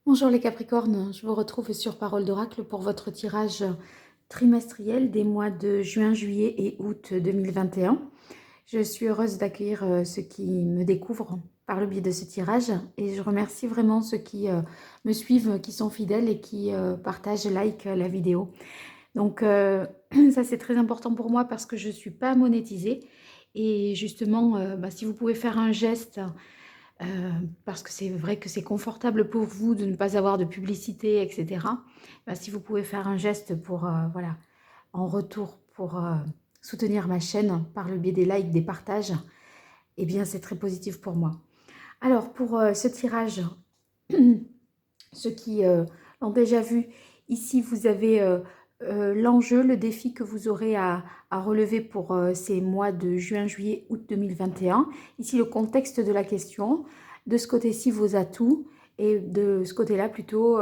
Bonjour les Capricornes, je vous retrouve sur Parole d'Oracle pour votre tirage trimestriel des mois de juin, juillet et août 2021. Je suis heureuse d'accueillir ceux qui me découvrent par le biais de ce tirage et je remercie vraiment ceux qui me suivent, qui sont fidèles et qui partagent, like la vidéo. Donc ça c'est très important pour moi parce que je ne suis pas monétisée et justement si vous pouvez faire un geste parce que c'est vrai que c'est confortable pour vous de ne pas avoir de publicité, etc. Si vous pouvez faire un geste pour, voilà, en retour pour soutenir ma chaîne par le biais des likes, des partages, eh bien c'est très positif pour moi. Alors pour ce tirage, ceux qui l'ont déjà vu, ici vous avez l'enjeu, le défi que vous aurez à relever pour ces mois de juin, juillet, août 2021. Ici le contexte de la question, de ce côté-ci vos atouts et de ce côté-là plutôt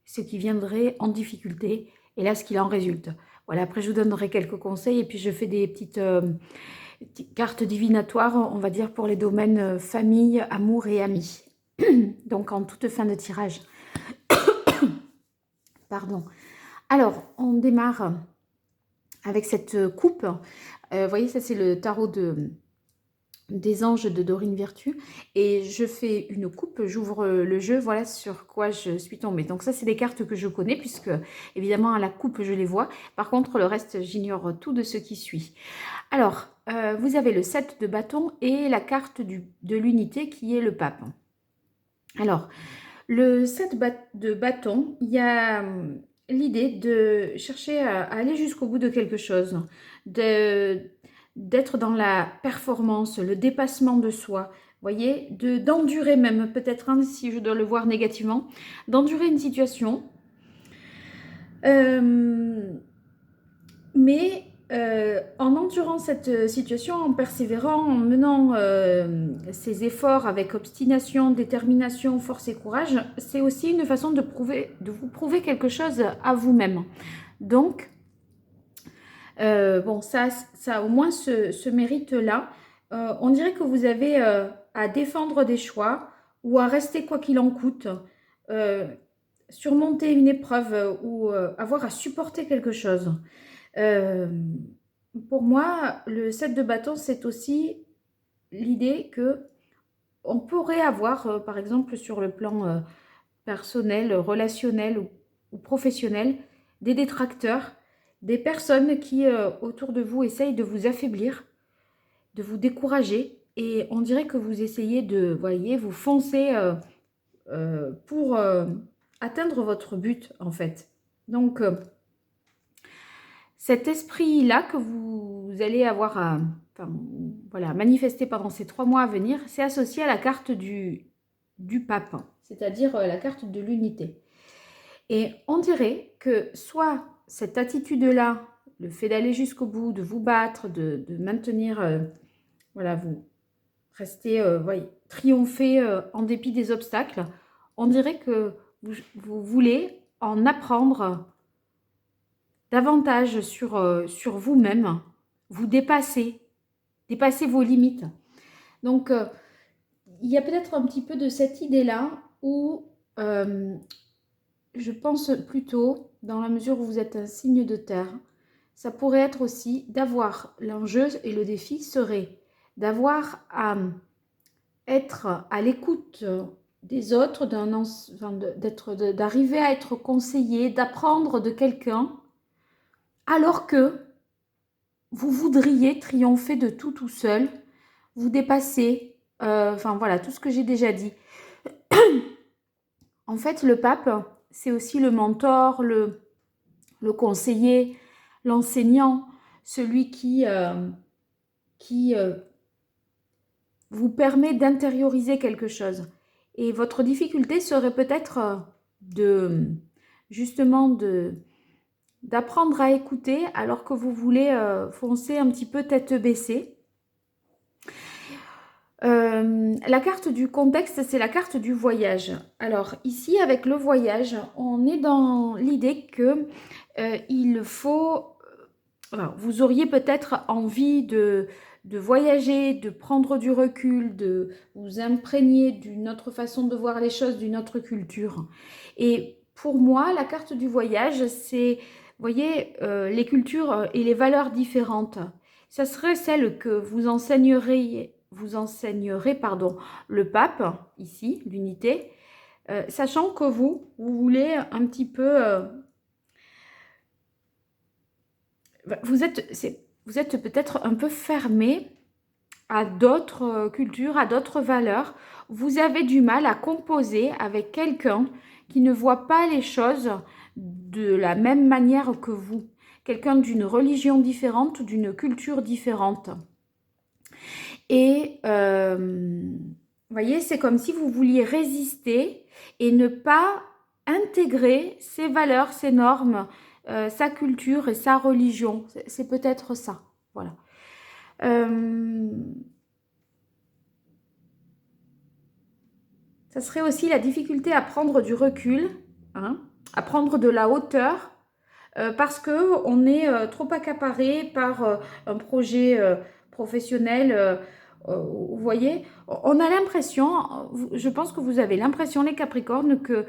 ce qui viendrait en difficulté et là ce qu'il en résulte. Voilà, après je vous donnerai quelques conseils et puis je fais des petites cartes divinatoires, on va dire pour les domaines famille, amour et amis. Donc en toute fin de tirage. Pardon. Alors, on démarre avec cette coupe. Vous voyez, ça c'est le tarot des anges de Dorine Virtue. Et je fais une coupe, j'ouvre le jeu, voilà sur quoi je suis tombée. Donc ça, c'est des cartes que je connais, puisque évidemment à la coupe, je les vois. Par contre, le reste, j'ignore tout de ce qui suit. Alors, vous avez le 7 de bâton et la carte de l'unité qui est le pape. Alors, le 7 de bâton, il y a l'idée de chercher à aller jusqu'au bout de quelque chose, d'être dans la performance, le dépassement de soi, voyez, d'endurer même, peut-être, hein, si je dois le voir négativement, d'endurer une situation, mais en endurant cette situation, en persévérant, en menant ces efforts avec obstination, détermination, force et courage, c'est aussi une façon de vous prouver quelque chose à vous-même. Donc, bon, ça a au moins ce mérite-là. On dirait que vous avez à défendre des choix ou à rester quoi qu'il en coûte, surmonter une épreuve ou avoir à supporter quelque chose. Pour moi, le 7 de bâton, c'est aussi l'idée que on pourrait avoir, par exemple, sur le plan personnel, relationnel ou professionnel, des détracteurs, des personnes qui, autour de vous, essayent de vous affaiblir, de vous décourager. Et on dirait que vous essayez de, voyez, vous foncer pour atteindre votre but, en fait. Donc, cet esprit-là que vous allez avoir à voilà, manifester pendant ces 3 mois à venir, c'est associé à la carte du pape, c'est-à-dire la carte de l'unité. Et on dirait que soit cette attitude-là, le fait d'aller jusqu'au bout, de vous battre, de maintenir, voilà, vous restez, voyez, triompher en dépit des obstacles, on dirait que vous voulez en apprendre davantage sur vous-même, vous dépasser vos limites. Donc, il y a peut-être un petit peu de cette idée-là où je pense plutôt, dans la mesure où vous êtes un signe de terre, ça pourrait être aussi d'avoir l'enjeu et le défi serait d'avoir à être à l'écoute des autres, d'arriver à être conseillé, d'apprendre de quelqu'un, alors que vous voudriez triompher de tout seul, vous dépasser, enfin voilà, tout ce que j'ai déjà dit. En fait, le pape, c'est aussi le mentor, le conseiller, l'enseignant, celui qui vous permet d'intérioriser quelque chose. Et votre difficulté serait peut-être justement d'apprendre à écouter alors que vous voulez foncer un petit peu tête baissée. La carte du contexte, c'est la carte du voyage. Alors ici, avec le voyage, on est dans l'idée que il faut... Alors, vous auriez peut-être envie de voyager, de prendre du recul, de vous imprégner d'une autre façon de voir les choses, d'une autre culture. Et pour moi, la carte du voyage, c'est, vous voyez, les cultures et les valeurs différentes. Ça serait celle que vous enseignerez, pardon, le pape, ici, l'unité, sachant que vous voulez un petit peu... vous êtes peut-être un peu fermé à d'autres cultures, à d'autres valeurs. Vous avez du mal à composer avec quelqu'un qui ne voit pas les choses de la même manière que vous. Quelqu'un d'une religion différente, d'une culture différente. Et vous voyez, c'est comme si vous vouliez résister et ne pas intégrer ses valeurs, ses normes, sa culture et sa religion. C'est peut-être ça. Voilà. Ça serait aussi la difficulté à prendre du recul, hein, à prendre de la hauteur, parce qu'on est trop accaparé par un projet professionnel. Vous voyez, on a l'impression, je pense que vous avez l'impression, les Capricornes, que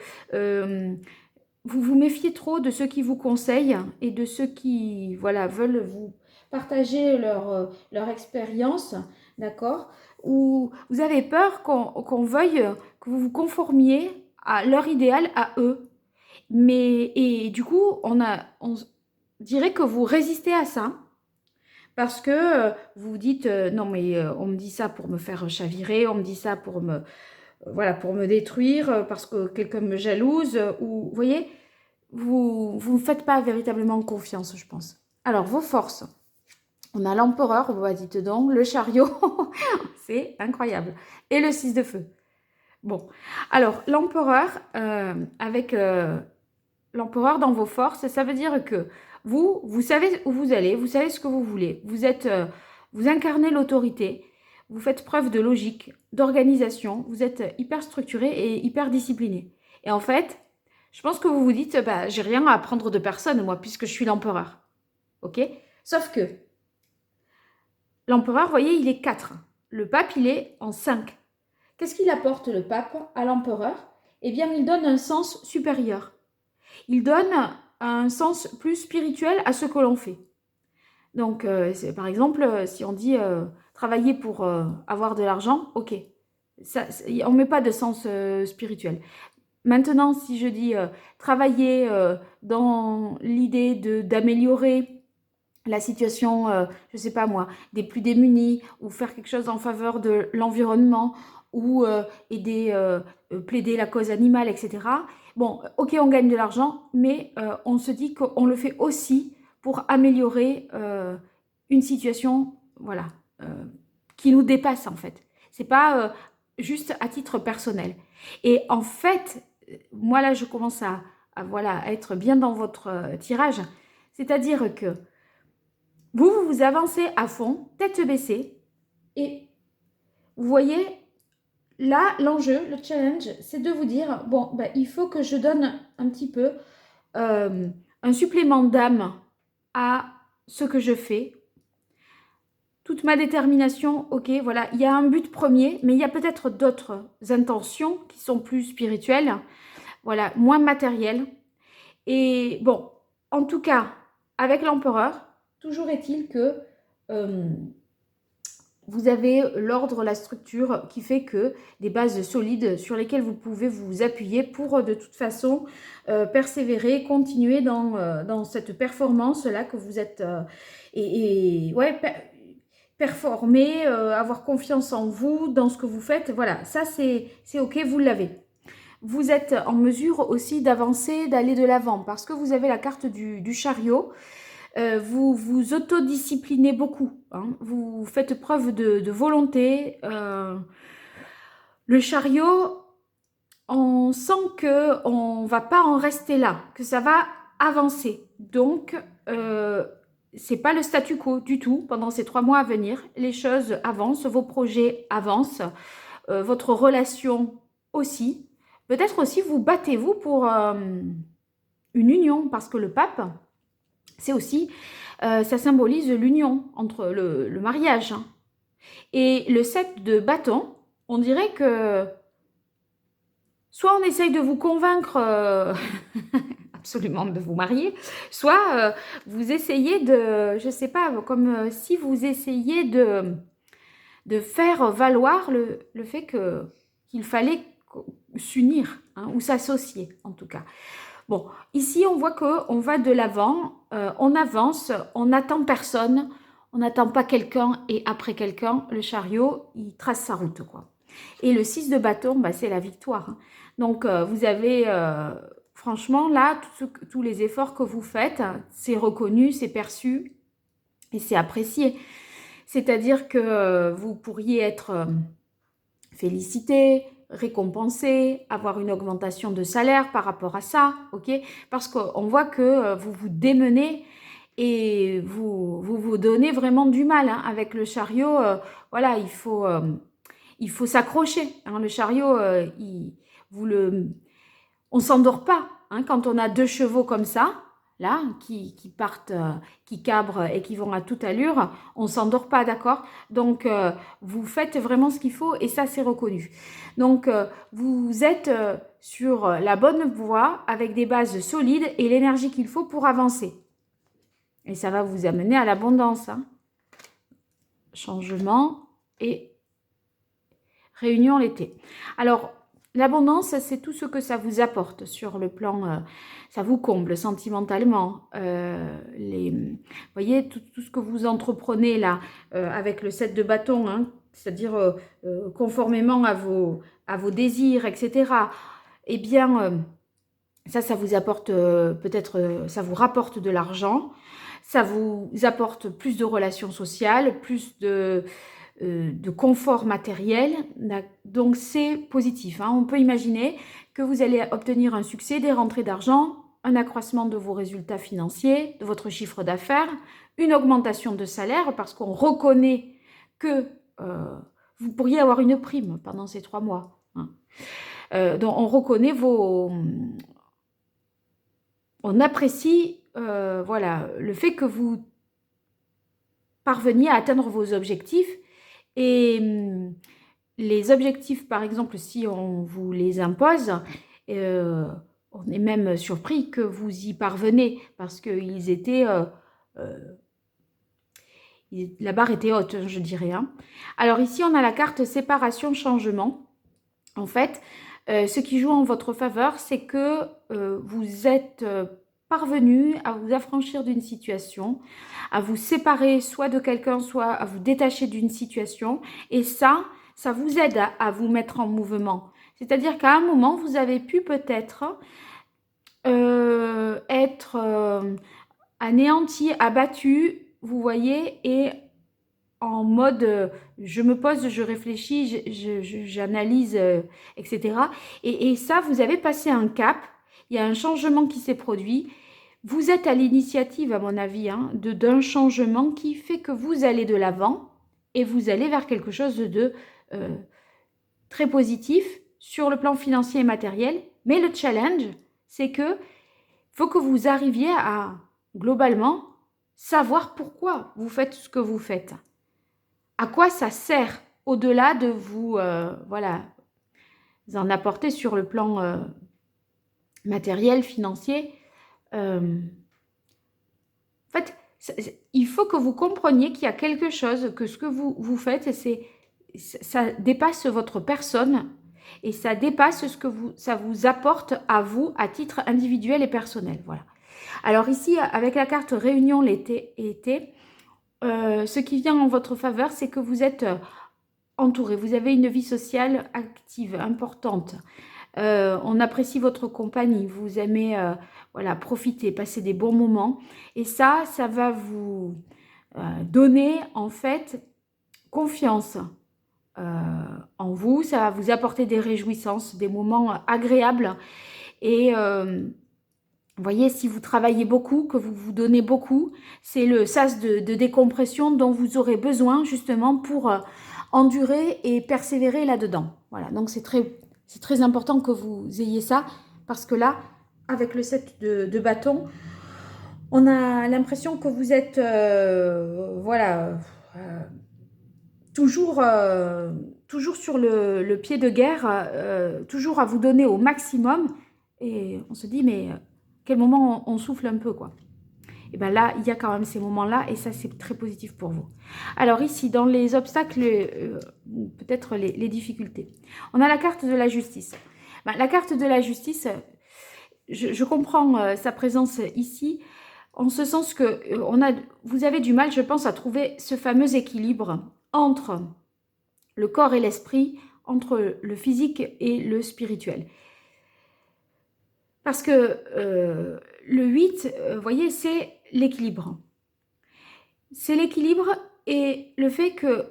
vous vous méfiez trop de ceux qui vous conseillent et de ceux qui, voilà, veulent vous partager leur expérience, d'accord? Ou vous avez peur qu'on veuille que vous vous conformiez à leur idéal, à eux. Et du coup, on dirait que vous résistez à ça parce que vous vous dites non mais on me dit ça pour me faire chavirer, on me dit ça pour me voilà pour me détruire parce que quelqu'un me jalouse ou vous voyez, vous ne faites pas véritablement confiance, je pense. Alors vos forces, on a l'empereur, vous dites donc, le chariot, c'est incroyable, et le 6 de feu. Bon, alors l'empereur avec l'empereur dans vos forces, ça veut dire que vous savez où vous allez, vous savez ce que vous voulez. Vous incarnez l'autorité, vous faites preuve de logique, d'organisation, vous êtes hyper structuré et hyper discipliné. Et en fait, je pense que vous vous dites, bah, j'ai rien à apprendre de personne, moi, puisque je suis l'empereur. Ok? Sauf que l'empereur, vous voyez, il est 4. Le pape, il est en 5. Qu'est-ce qu'il apporte, le pape, à l'empereur? Eh bien, il donne un sens supérieur. Il donne un sens plus spirituel à ce que l'on fait. Donc, par exemple, si on dit travailler pour avoir de l'argent, ok. Ça, on ne met pas de sens spirituel. Maintenant, si je dis travailler dans l'idée d'améliorer la situation, je ne sais pas moi, des plus démunis, ou faire quelque chose en faveur de l'environnement, ou aider, plaider la cause animale, etc. Bon, ok, on gagne de l'argent, mais on se dit qu'on le fait aussi pour améliorer une situation, voilà, qui nous dépasse en fait. C'est pas juste à titre personnel. Et en fait, moi là, je commence voilà, à être bien dans votre tirage. C'est-à-dire que vous avancez à fond, tête baissée, et vous voyez, là, l'enjeu, le challenge, c'est de vous dire, bon, ben, il faut que je donne un petit peu un supplément d'âme à ce que je fais. Toute ma détermination, ok, voilà, il y a un but premier, mais il y a peut-être d'autres intentions qui sont plus spirituelles, voilà, moins matérielles. Et bon, en tout cas, avec l'empereur, toujours est-il que vous avez l'ordre, la structure qui fait que des bases solides sur lesquelles vous pouvez vous appuyer pour de toute façon persévérer, continuer dans cette performance-là que vous êtes ouais, performer, avoir confiance en vous, dans ce que vous faites. Voilà, ça c'est ok, vous l'avez. Vous êtes en mesure aussi d'avancer, d'aller de l'avant parce que vous avez la carte du chariot. Vous vous autodisciplinez beaucoup, hein. Vous faites preuve de volonté. Le chariot, on sent qu'on ne va pas en rester là, que ça va avancer. Donc, c'est pas le statu quo du tout pendant ces 3 mois à venir. Les choses avancent, vos projets avancent, votre relation aussi. Peut-être aussi vous battez-vous pour une union parce que le pape, c'est aussi, ça symbolise l'union entre le mariage. Hein. Et le 7 de bâton, on dirait que soit on essaye de vous convaincre absolument de vous marier, soit vous essayez de, je sais pas, comme si vous essayez de faire valoir le fait qu'il fallait s'unir, hein, ou s'associer en tout cas. Bon, ici on voit qu'on va de l'avant, on avance, on n'attend personne, on n'attend pas quelqu'un et après quelqu'un, le chariot, il trace sa route, quoi. Et le 6 de bâton, bah, c'est la victoire, hein. Donc vous avez, franchement, là, tous les efforts que vous faites, c'est reconnu, c'est perçu et c'est apprécié. C'est-à-dire que vous pourriez être félicité, récompensé, avoir une augmentation de salaire par rapport à ça, ok? Parce qu'on voit que vous vous démenez et vous donnez vraiment du mal, hein. Avec le chariot, voilà, il faut s'accrocher, hein. Le chariot, on s'endort pas, hein, quand on a 2 chevaux comme ça, là, qui partent, qui cabrent et qui vont à toute allure, on s'endort pas, d'accord? Donc, vous faites vraiment ce qu'il faut et ça, c'est reconnu. Donc, vous êtes sur la bonne voie avec des bases solides et l'énergie qu'il faut pour avancer. Et ça va vous amener à l'abondance, hein. Changement et réunion l'été. Alors, l'abondance, c'est tout ce que ça vous apporte sur le plan, ça vous comble sentimentalement. Vous voyez, tout ce que vous entreprenez là, avec le 7 de bâton, hein, c'est-à-dire conformément à vos désirs, etc. Eh bien, ça vous apporte peut-être, ça vous rapporte de l'argent, ça vous apporte plus de relations sociales, plus de confort matériel, donc c'est positif, hein. On peut imaginer que vous allez obtenir un succès, des rentrées d'argent, un accroissement de vos résultats financiers, de votre chiffre d'affaires, une augmentation de salaire parce qu'on reconnaît que vous pourriez avoir une prime pendant ces 3 mois, hein. Donc on reconnaît on apprécie voilà, le fait que vous parveniez à atteindre vos objectifs. Et les objectifs, par exemple, si on vous les impose, on est même surpris que vous y parvenez parce que la barre était haute, je dirais, hein. Alors ici, on a la carte séparation-changement. En fait, ce qui joue en votre faveur, c'est que vous êtes parvenu à vous affranchir d'une situation, à vous séparer soit de quelqu'un, soit à vous détacher d'une situation. Et ça vous aide à vous mettre en mouvement. C'est-à-dire qu'à un moment, vous avez pu peut-être être anéanti, abattu, vous voyez, et en mode je me pose, je réfléchis, j'analyse, etc. Et ça, vous avez passé un cap, il y a un changement qui s'est produit. Vous êtes à l'initiative, à mon avis, hein, d'un changement qui fait que vous allez de l'avant et vous allez vers quelque chose de très positif sur le plan financier et matériel. Mais le challenge, c'est que faut que vous arriviez à, globalement, savoir pourquoi vous faites ce que vous faites. À quoi ça sert au-delà de vous, voilà, vous en apporter sur le plan matériel, financier. En fait, il faut que vous compreniez qu'il y a quelque chose, que ce que vous faites, ça dépasse votre personne et ça dépasse ce que ça vous apporte à vous à titre individuel et personnel. Voilà. Alors ici, avec la carte Réunion l'été, ce qui vient en votre faveur, c'est que vous êtes entouré, vous avez une vie sociale active, importante. On apprécie votre compagnie, vous aimez voilà, profiter, passer des bons moments. Et ça va vous donner en fait confiance en vous, ça va vous apporter des réjouissances, des moments agréables. Et vous voyez, si vous travaillez beaucoup, que vous vous donnez beaucoup, c'est le sas de décompression dont vous aurez besoin justement pour endurer et persévérer là-dedans. Voilà, donc c'est très important que vous ayez ça parce que là, avec le 7 de bâton, on a l'impression que vous êtes, voilà, toujours, toujours sur le pied de guerre, toujours à vous donner au maximum. Et on se dit, mais quel moment on souffle un peu, quoi. Et bien là, il y a quand même ces moments-là, et ça, c'est très positif pour vous. Alors ici, dans les obstacles, peut-être les difficultés, on a la carte de la justice. Ben, la carte de la justice, je comprends sa présence ici, en ce sens que vous avez du mal, je pense, à trouver ce fameux équilibre entre le corps et l'esprit, entre le physique et le spirituel. Parce que le 8, vous voyez, c'est l'équilibre. C'est l'équilibre et le fait que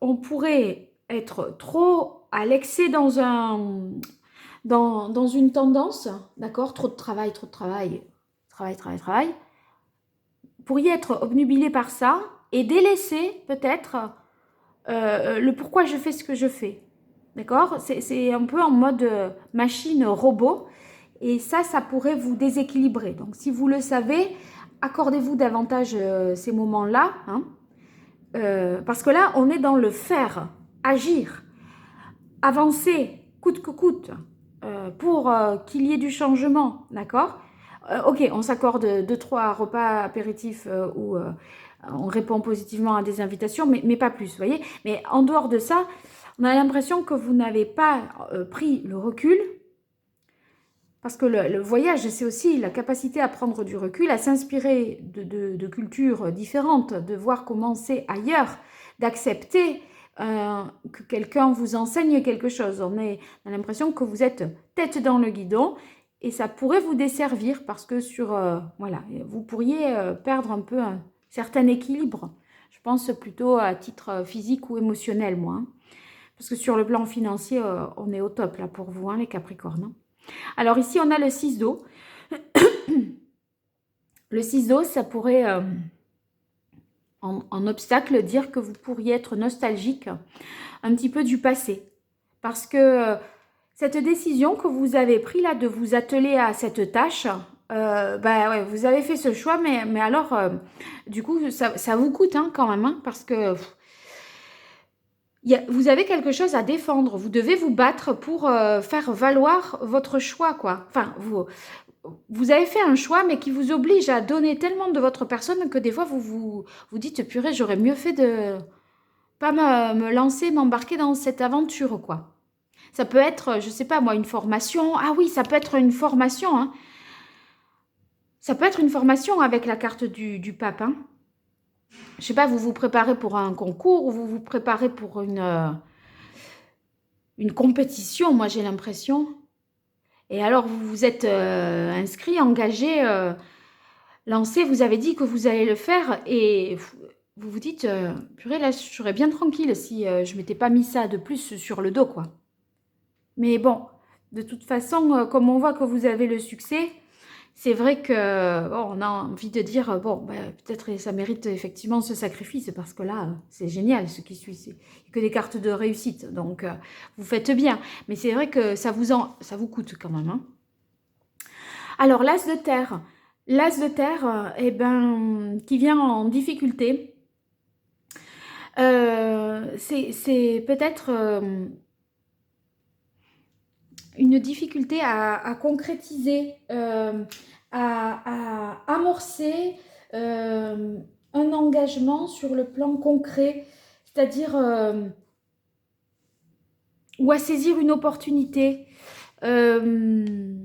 on pourrait être trop à l'excès dans une tendance, d'accord, trop de travail, travail. Vous pourriez être obnubilé par ça et délaisser peut-être le pourquoi je fais ce que je fais. D'accord? C'est un peu en mode machine robot. Et ça pourrait vous déséquilibrer. Donc, si vous le savez, accordez-vous davantage ces moments-là. Hein, parce que là, on est dans le faire, agir, avancer, coûte que coûte, pour qu'il y ait du changement. D'accord? Ok, on s'accorde 2-3 repas apéritifs où on répond positivement à des invitations, mais pas plus, vous voyez. Mais en dehors de ça, on a l'impression que vous n'avez pas pris le recul, parce que le voyage, c'est aussi la capacité à prendre du recul, à s'inspirer de cultures différentes, de voir comment c'est ailleurs, d'accepter que quelqu'un vous enseigne quelque chose. On a l'impression que vous êtes tête dans le guidon et ça pourrait vous desservir parce que voilà, vous pourriez perdre un peu un certain équilibre. Je pense plutôt à titre physique ou émotionnel, moi. Hein. Parce que sur le plan financier, on est au top là pour vous, hein, les Capricornes. Hein. Alors ici, on a le 6 d'eau. Le 6 d'eau, ça pourrait, en obstacle, dire que vous pourriez être nostalgique un petit peu du passé. Parce que cette décision que vous avez prise là de vous atteler à cette tâche, ouais, vous avez fait ce choix, mais alors, du coup, ça vous coûte hein, quand même, hein, parce que vous avez quelque chose à défendre. Vous devez vous battre pour faire valoir votre choix, quoi. Enfin, vous avez fait un choix, mais qui vous oblige à donner tellement de votre personne que des fois, vous dites, purée, j'aurais mieux fait de pas me lancer, m'embarquer dans cette aventure, quoi. Ça peut être, je sais pas moi, une formation. Ah oui, ça peut être une formation. Hein. Ça peut être une formation avec la carte du pape. Hein. Je sais pas, vous vous préparez pour un concours ou vous vous préparez pour une compétition, moi j'ai l'impression. Et alors vous vous êtes inscrit, engagé, lancé, vous avez dit que vous allez le faire et vous vous dites, purée là je serais bien tranquille si je m'étais pas mis ça de plus sur le dos quoi. Mais bon, de toute façon, comme on voit que vous avez le succès, c'est vrai que bon, on a envie de dire, bon, bah, peut-être ça mérite effectivement ce sacrifice, parce que là, c'est génial ce qui suit, c'est que des cartes de réussite, donc vous faites bien. Mais c'est vrai que ça vous coûte quand même. Hein. Alors, l'as de terre. L'as de terre, eh ben, qui vient en difficulté, c'est peut-être une difficulté à concrétiser, à amorcer un engagement sur le plan concret, c'est-à-dire ou à saisir une opportunité. Je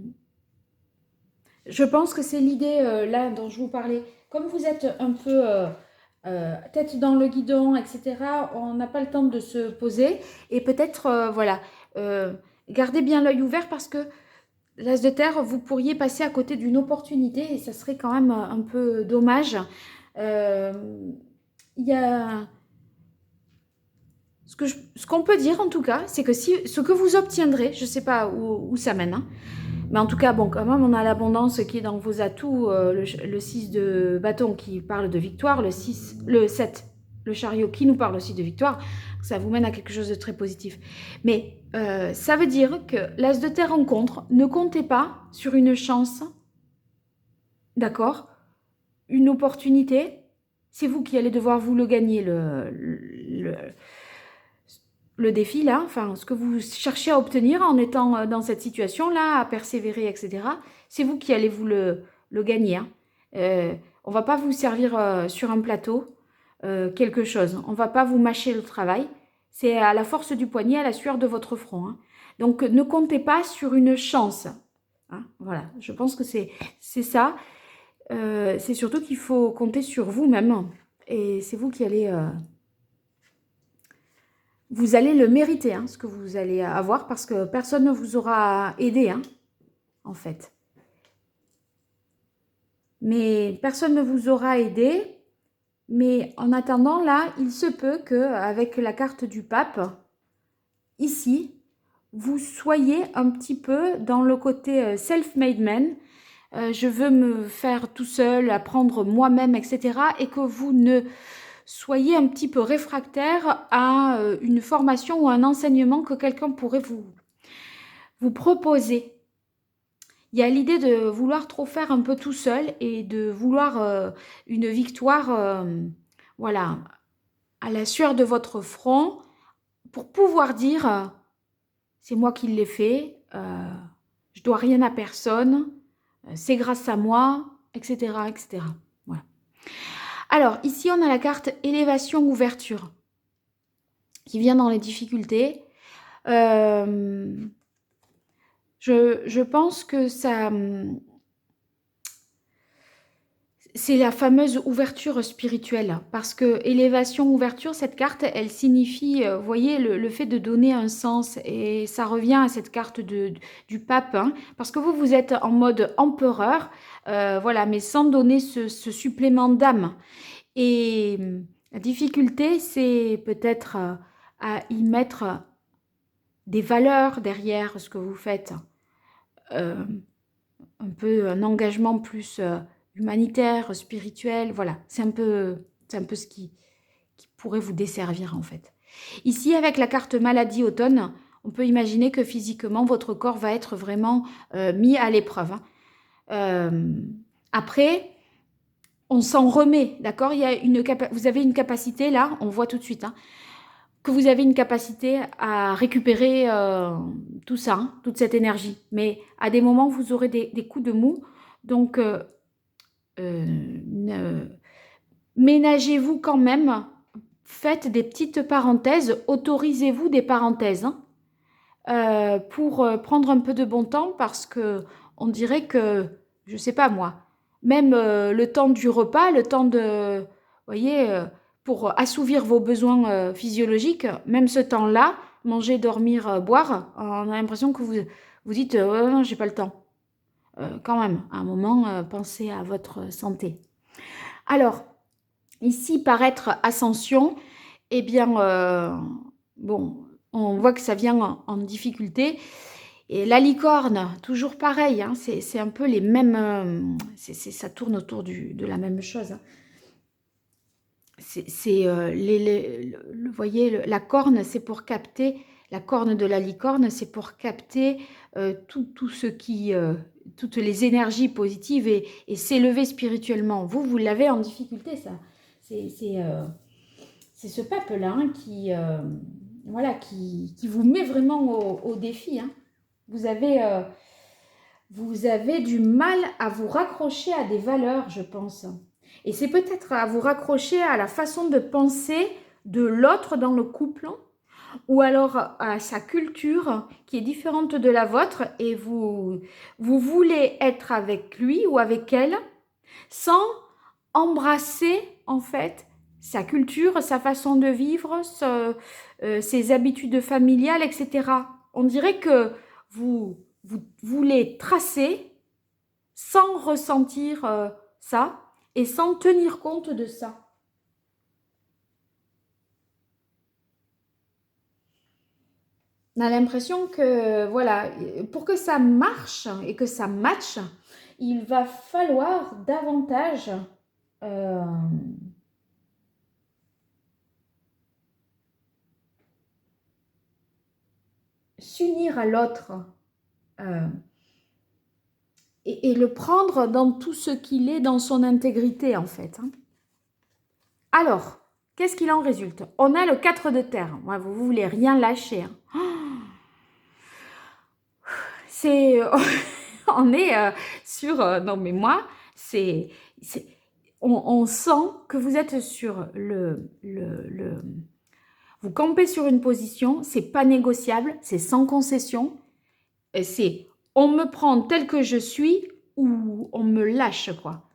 pense que c'est l'idée là dont je vous parlais. Comme vous êtes un peu tête dans le guidon, etc., on n'a pas le temps de se poser. Et peut-être, voilà, gardez bien l'œil ouvert parce que l'as de terre, vous pourriez passer à côté d'une opportunité et ça serait quand même un peu dommage. Il y a... Ce qu'on peut dire en tout cas, c'est que ce que vous obtiendrez, je ne sais pas où ça mène, hein, mais en tout cas, bon, quand même, on a l'abondance qui est dans vos atouts, le 6 de bâton qui parle de victoire, le 7, le chariot qui nous parle aussi de victoire, ça vous mène à quelque chose de très positif. Mais ça veut dire que l'as de terre en contre, ne comptez pas sur une chance, d'accord, une opportunité, c'est vous qui allez devoir vous le gagner, le défi là, enfin ce que vous cherchez à obtenir en étant dans cette situation-là, à persévérer, etc., c'est vous qui allez vous le gagner. Hein. On va pas vous servir sur un plateau quelque chose. On va pas vous mâcher le travail. C'est à la force du poignet, à la sueur de votre front. Hein. Donc ne comptez pas sur une chance. Hein. Voilà, je pense que c'est ça. C'est surtout qu'il faut compter sur vous-même. Et c'est vous qui allez... vous allez le mériter, hein, ce que vous allez avoir, parce que personne ne vous aura aidé, hein, en fait. Mais personne ne vous aura aidé. Mais en attendant, là, il se peut qu'avec la carte du pape, ici, vous soyez un petit peu dans le côté self-made man. Je veux me faire tout seul, apprendre moi-même, etc. Et que vous ne soyez un petit peu réfractaire à une formation ou un enseignement que quelqu'un pourrait vous proposer. Il y a l'idée de vouloir trop faire un peu tout seul et de vouloir une victoire, voilà, à la sueur de votre front pour pouvoir dire c'est moi qui l'ai fait, je dois rien à personne, c'est grâce à moi, etc., etc. Voilà. Alors, ici, on a la carte élévation-ouverture qui vient dans les difficultés. Je pense que ça... C'est la fameuse ouverture spirituelle, parce que élévation, ouverture, cette carte, elle signifie, vous voyez, le fait de donner un sens, et ça revient à cette carte du pape, hein, parce que vous êtes en mode empereur, voilà, mais sans donner ce supplément d'âme. Et la difficulté, c'est peut-être à y mettre des valeurs derrière ce que vous faites, un peu un engagement plus... humanitaire, spirituel, voilà, c'est un peu ce qui pourrait vous desservir en fait. Ici, avec la carte maladie automne, on peut imaginer que physiquement, votre corps va être vraiment mis à l'épreuve. Hein. Après, on s'en remet, d'accord. Vous avez une capacité là, on voit tout de suite, hein, que vous avez une capacité à récupérer tout ça, hein, toute cette énergie. Mais à des moments, vous aurez des coups de mou, donc... ménagez-vous quand même, faites des petites parenthèses, autorisez-vous des parenthèses hein, pour prendre un peu de bon temps parce que on dirait que, je sais pas moi, même le temps du repas, le temps de, vous voyez, pour assouvir vos besoins physiologiques, même ce temps-là, manger, dormir, boire, on a l'impression que vous dites non, j'ai pas le temps. Quand même, à un moment, pensez à votre santé. Alors, ici, paraître ascension, eh bien, bon, on voit que ça vient en difficulté. Et la licorne, toujours pareil, hein, c'est un peu les mêmes... ça tourne autour de la même chose. Hein. Vous voyez, la corne, c'est pour capter... La corne de la licorne, c'est pour capter tout ce qui... toutes les énergies positives et s'élever spirituellement. Vous l'avez en difficulté, ça. C'est ce peuple-là hein, voilà, qui vous met vraiment au défi. Hein. Vous avez du mal à vous raccrocher à des valeurs, je pense. Et c'est peut-être à vous raccrocher à la façon de penser de l'autre dans le couple ou alors à sa culture qui est différente de la vôtre et vous voulez être avec lui ou avec elle sans embrasser en fait sa culture, sa façon de vivre, ses habitudes familiales, etc. On dirait que vous voulez tracer sans ressentir ça et sans tenir compte de ça. On a l'impression que, voilà, pour que ça marche et que ça matche, il va falloir davantage s'unir à l'autre et le prendre dans tout ce qu'il est, dans son intégrité, en fait. Hein. Alors, qu'est-ce qu'il en résulte? On a le 4 de terre. Ouais, vous ne voulez rien lâcher. Hein. C'est... on est sur... non, mais moi, on sent que vous êtes sur vous campez sur une position, c'est pas négociable, c'est sans concession. C'est on me prend tel que je suis ou on me lâche, quoi.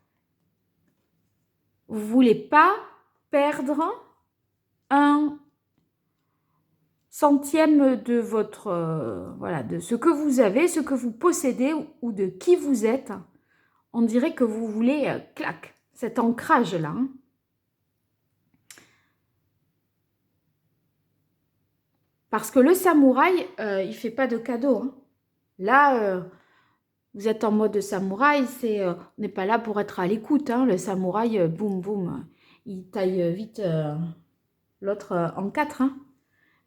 Vous voulez pas perdre un centième de votre voilà, de ce que vous avez, ce que vous possédez ou de qui vous êtes. On dirait que vous voulez clac, cet ancrage là. Hein. Parce que le samouraï, il fait pas de cadeaux. Hein. Là, vous êtes en mode samouraï, on n'est pas là pour être à l'écoute. Hein. Le samouraï, boum boum, il taille vite l'autre en quatre. Hein.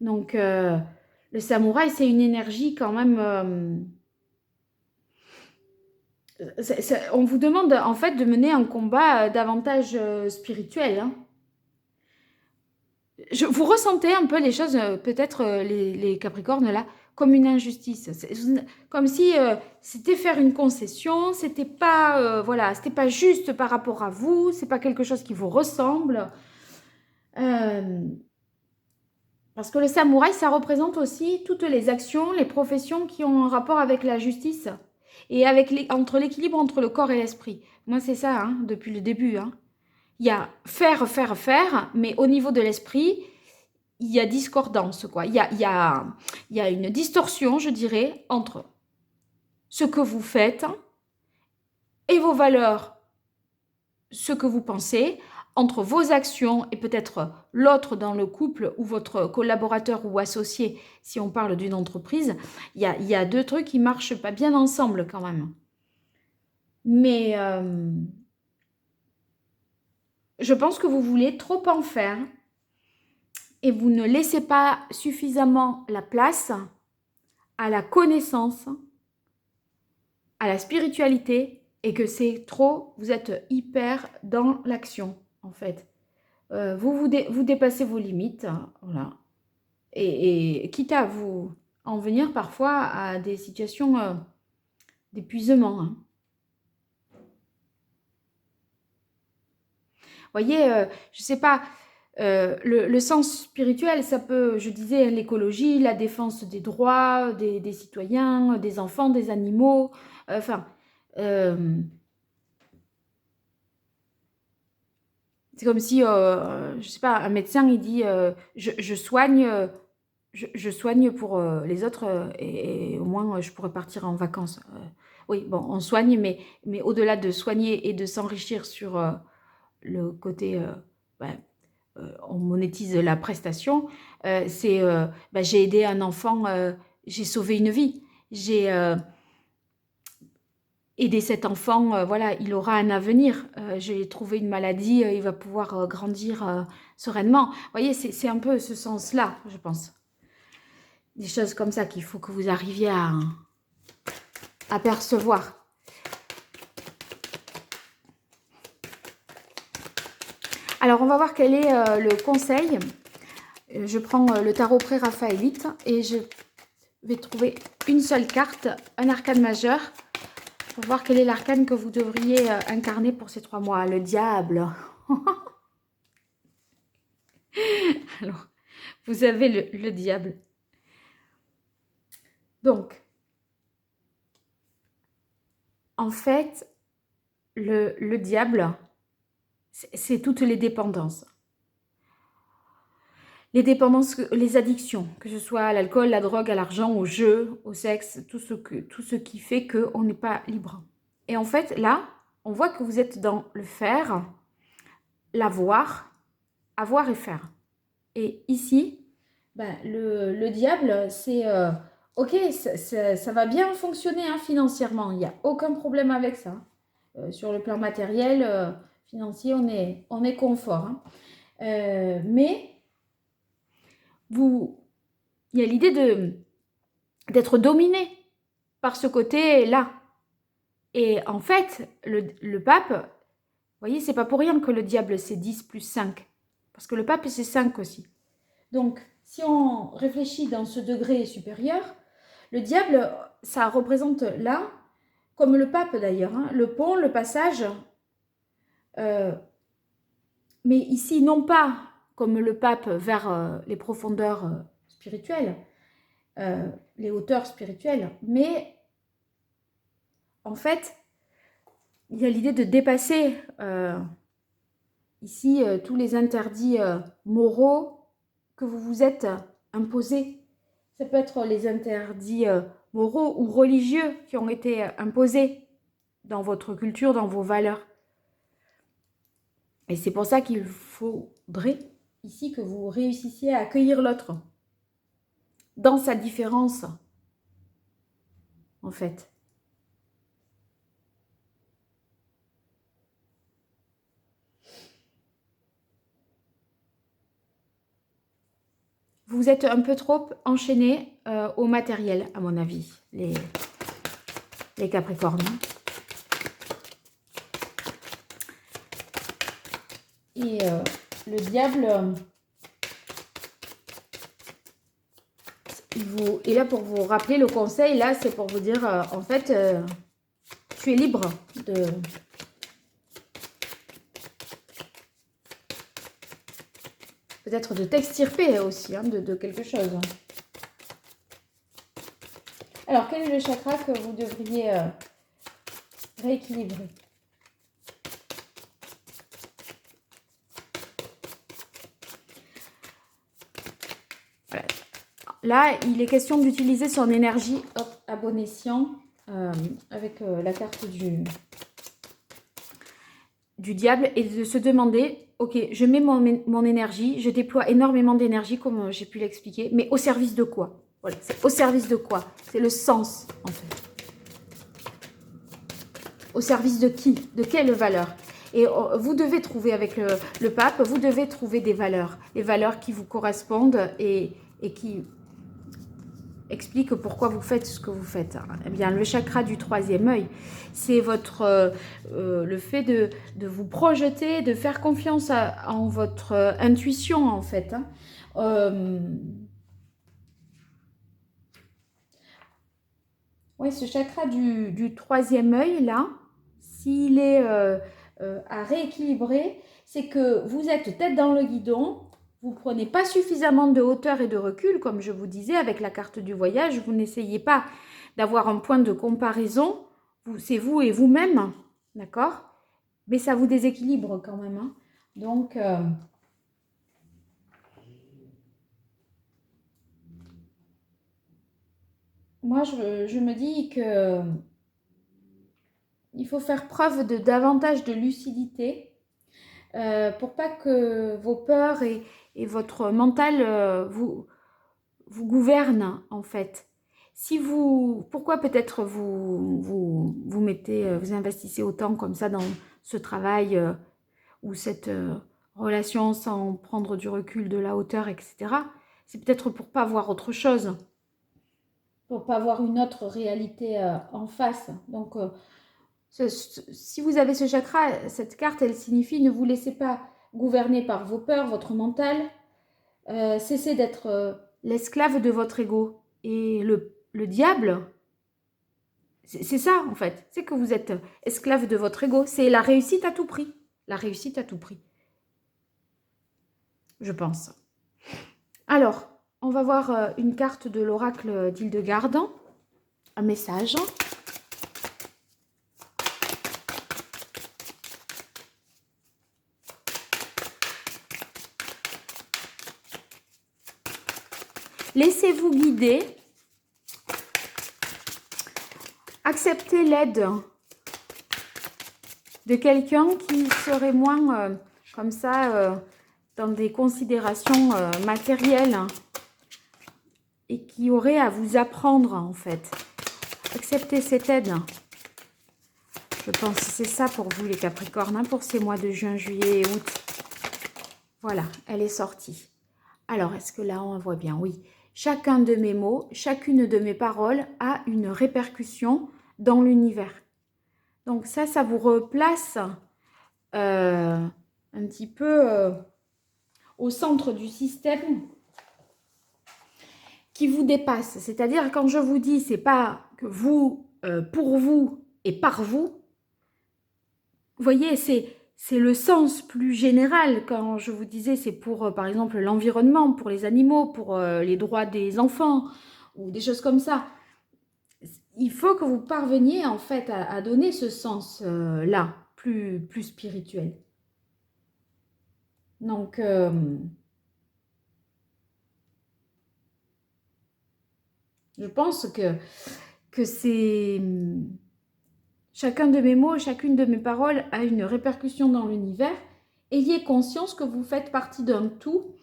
Donc, le samouraï, c'est une énergie quand même... on vous demande en fait de mener un combat davantage spirituel. Hein. Vous ressentez un peu les choses, peut-être les Capricornes là, comme une injustice. Comme si c'était faire une concession, c'était pas, voilà, c'était pas juste par rapport à vous, c'est pas quelque chose qui vous ressemble. Parce que le samouraï, ça représente aussi toutes les actions, les professions qui ont un rapport avec la justice et entre l'équilibre entre le corps et l'esprit. Moi, c'est ça, hein, depuis le début. Hein. Il y a faire, faire, faire, mais au niveau de l'esprit, il y a discordance, quoi. Il y a une distorsion, je dirais, entre ce que vous faites et vos valeurs, ce que vous pensez, entre vos actions et peut-être l'autre dans le couple ou votre collaborateur ou associé, si on parle d'une entreprise, il y a deux trucs qui ne marchent pas bien ensemble quand même. Mais je pense que vous voulez trop en faire et vous ne laissez pas suffisamment la place à la connaissance, à la spiritualité et que c'est trop, vous êtes hyper dans l'action en fait. Vous dépassez vos limites, voilà. Et quitte à vous en venir parfois à des situations d'épuisement. Hein. Voyez, je ne sais pas, le sens spirituel, ça peut, je disais, l'écologie, la défense des droits des citoyens, des enfants, des animaux, enfin, c'est comme si, je ne sais pas, un médecin, il dit, je soigne, je soigne pour les autres et au moins je pourrais partir en vacances. Oui, bon, on soigne, mais au-delà de soigner et de s'enrichir sur le côté, ben, on monétise la prestation, c'est ben, j'ai aidé un enfant, j'ai sauvé une vie, j'ai aider cet enfant, voilà, il aura un avenir. J'ai trouvé une maladie, il va pouvoir grandir sereinement. Vous voyez, c'est un peu ce sens-là, je pense. Des choses comme ça qu'il faut que vous arriviez à percevoir. Alors, on va voir quel est le conseil. Je prends le tarot pré-raphaélite et je vais trouver une seule carte, un arcane majeur, pour voir quel est l'arcane que vous devriez incarner pour ces 3 mois. Le diable. Alors, vous avez le diable. Donc, en fait, le diable, c'est toutes les dépendances. Les dépendances, les addictions, que ce soit à l'alcool, la drogue, à l'argent, au jeu, au sexe, tout ce qui fait qu'on n'est pas libre. Et en fait, là, on voit que vous êtes dans le faire, l'avoir, avoir et faire. Et ici, ben, le diable, c'est... ok, ça va bien fonctionner hein, financièrement, il n'y a aucun problème avec ça. Sur le plan matériel, financier, on est confort. Hein. Mais il y a l'idée d'être dominé par ce côté-là. Et en fait, le pape, vous voyez, c'est pas pour rien que le diable, c'est 10 plus 5. Parce que le pape, c'est 5 aussi. Donc, si on réfléchit dans ce degré supérieur, le diable, ça représente là, comme le pape d'ailleurs, hein, le pont, le passage, mais ici, non pas comme le pape vers les profondeurs spirituelles, les hauteurs spirituelles, mais en fait, il y a l'idée de dépasser ici tous les interdits moraux que vous vous êtes imposés. Ça peut être les interdits moraux ou religieux qui ont été imposés dans votre culture, dans vos valeurs. Et c'est pour ça qu'il faudrait ici que vous réussissiez à accueillir l'autre dans sa différence, en fait. Vous êtes un peu trop enchaîné au matériel, à mon avis, les Capricornes. Et le diable, il est là pour vous rappeler le conseil. Là, c'est pour vous dire, en fait, tu es libre de... Peut-être de t'extirper aussi hein, de quelque chose. Alors, quel est le chakra que vous devriez rééquilibrer? Voilà. Là, il est question d'utiliser son énergie à bon escient avec la carte du diable et de se demander, ok, je mets mon énergie, je déploie énormément d'énergie comme j'ai pu l'expliquer, mais au service de quoi? Voilà, c'est au service de quoi? C'est le sens, en fait. Au service de qui? De quelle valeur? Et vous devez trouver avec le pape, vous devez trouver des valeurs. Les valeurs qui vous correspondent et qui expliquent pourquoi vous faites ce que vous faites. Eh bien, le chakra du troisième œil, c'est votre le fait de vous projeter, de faire confiance en votre intuition, en fait. Oui, ce chakra du troisième œil, là, s'il est à rééquilibrer, c'est que vous êtes tête dans le guidon, vous ne prenez pas suffisamment de hauteur et de recul, comme je vous disais, avec la carte du voyage, vous n'essayez pas d'avoir un point de comparaison, c'est vous et vous-même, d'accord? Mais ça vous déséquilibre quand même, hein. Donc... moi, je me dis que il faut faire preuve de davantage de lucidité pour pas que vos peurs et votre mental vous gouvernent en fait. Si vous, pourquoi peut-être vous mettez, vous investissez autant comme ça dans ce travail ou cette relation sans prendre du recul, de la hauteur, etc. C'est peut-être pour pas voir autre chose, pour pas voir une autre réalité en face. Donc si vous avez ce chakra, cette carte, elle signifie ne vous laissez pas gouverner par vos peurs, votre mental. Cessez d'être l'esclave de votre ego. Et le diable, c'est ça en fait. C'est que vous êtes esclave de votre ego. C'est la réussite à tout prix. La réussite à tout prix. Je pense. Alors, on va voir une carte de l'oracle d'Hildegarde. Un message. Laissez-vous guider. Acceptez l'aide de quelqu'un qui serait moins comme ça dans des considérations matérielles et qui aurait à vous apprendre en fait. Acceptez cette aide. Je pense que c'est ça pour vous les Capricornes, hein, pour ces mois de juin, juillet et août. Voilà, elle est sortie. Alors, est-ce que là on voit bien? Oui. Chacun de mes mots, chacune de mes paroles a une répercussion dans l'univers. Donc ça vous replace un petit peu au centre du système qui vous dépasse. C'est-à-dire, quand je vous dis, c'est pas que vous, pour vous et par vous, vous voyez, c'est le sens plus général. Quand je vous disais, c'est pour, par exemple, l'environnement, pour les animaux, pour les droits des enfants, ou des choses comme ça. Il faut que vous parveniez, en fait, à donner ce sens-là, plus spirituel. Donc, je pense que c'est... Chacun de mes mots, chacune de mes paroles a une répercussion dans l'univers. Ayez conscience que vous faites partie d'un tout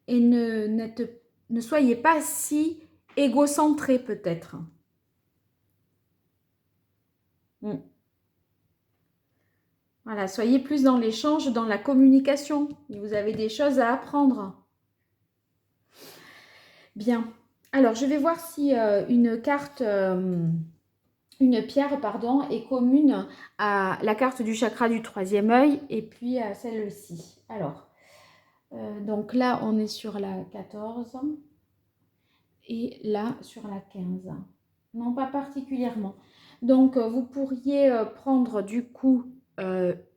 et ne soyez pas si égocentré peut-être. Voilà, soyez plus dans l'échange, dans la communication. Vous avez des choses à apprendre. Bien. Alors, je vais voir si une pierre, pardon, est commune à la carte du chakra du troisième œil et puis à celle-ci. Alors, donc là, on est sur la 14 et là, sur la 15. Non, pas particulièrement. Donc, vous pourriez prendre du coup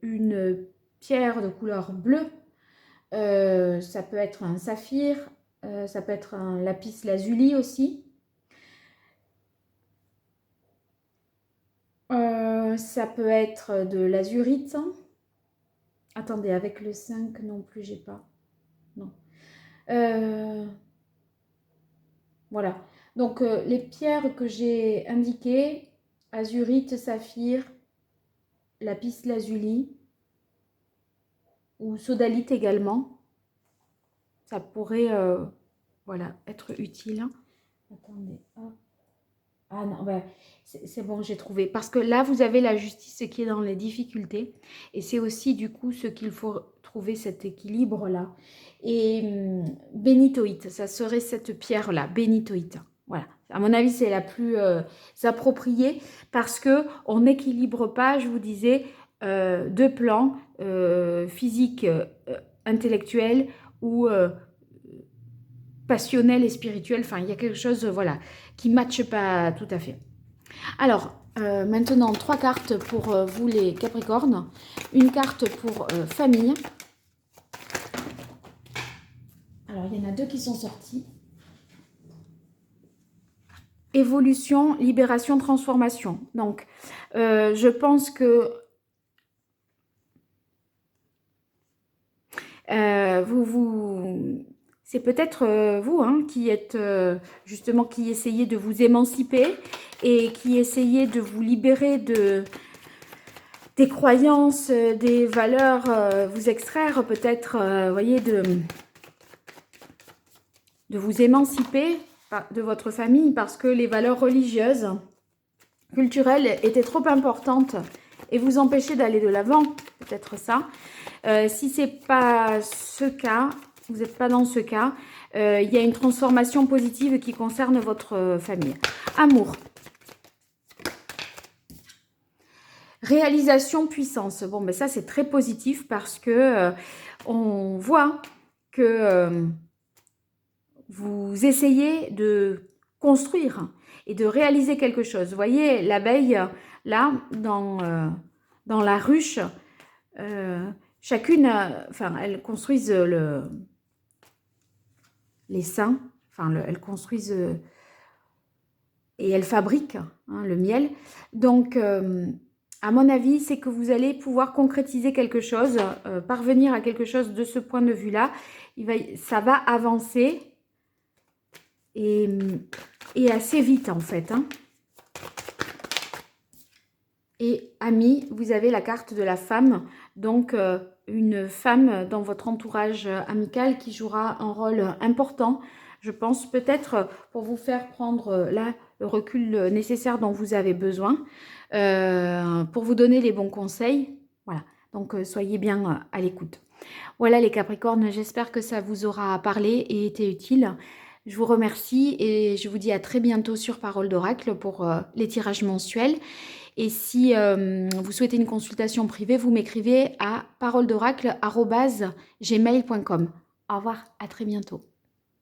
une pierre de couleur bleue. Ça peut être un saphir, ça peut être un lapis lazuli aussi. Ça peut être de l'azurite. Attendez, avec le 5 non plus, j'ai pas. Non. Voilà. Donc, les pierres que j'ai indiquées, azurite, saphir, lapis lazuli ou sodalite également, ça pourrait voilà, être utile. Attendez, hop. Ah non, ben, c'est bon, j'ai trouvé. Parce que là, vous avez la justice qui est dans les difficultés. Et c'est aussi, du coup, ce qu'il faut trouver, cet équilibre-là. Et bénitoïte, ça serait cette pierre-là, bénitoïte. Voilà. À mon avis, c'est la plus appropriée parce qu'on n'équilibre pas, je vous disais, deux plans, physique, intellectuel ou passionnel et spirituel. Enfin, il y a quelque chose, voilà, qui ne matche pas tout à fait. Alors, maintenant, 3 cartes pour vous les Capricornes. Une carte pour famille. Alors, il y en a 2 qui sont sorties. Évolution, libération, transformation. Donc, je pense que c'est peut-être vous qui êtes justement, qui essayez de vous émanciper et qui essayez de vous libérer des croyances, des valeurs, vous extraire peut-être, voyez, de vous émanciper de votre famille parce que les valeurs religieuses, culturelles étaient trop importantes et vous empêcher d'aller de l'avant, peut-être ça. Si ce n'est pas ce cas, vous n'êtes pas dans ce cas, il y a une transformation positive qui concerne votre famille. Amour. Réalisation, puissance. Bon, mais ça, c'est très positif parce que on voit que vous essayez de construire et de réaliser quelque chose. Vous voyez, l'abeille, là, dans la ruche, chacune, enfin, elles construisent les seins, enfin, elles construisent et elles fabriquent le miel. Donc, à mon avis, c'est que vous allez pouvoir concrétiser quelque chose, parvenir à quelque chose de ce point de vue-là. Ça va avancer et assez vite, en fait. Et amis, vous avez la carte de la femme, donc une femme dans votre entourage amical qui jouera un rôle important, je pense, peut-être pour vous faire prendre là le recul nécessaire dont vous avez besoin, pour vous donner les bons conseils. Voilà, donc soyez bien à l'écoute. Voilà les Capricornes, j'espère que ça vous aura parlé et été utile. Je vous remercie et je vous dis à très bientôt sur Parole d'Oracle pour les tirages mensuels. Et si vous souhaitez une consultation privée, vous m'écrivez à paroledoracle@gmail.com. Au revoir, à très bientôt.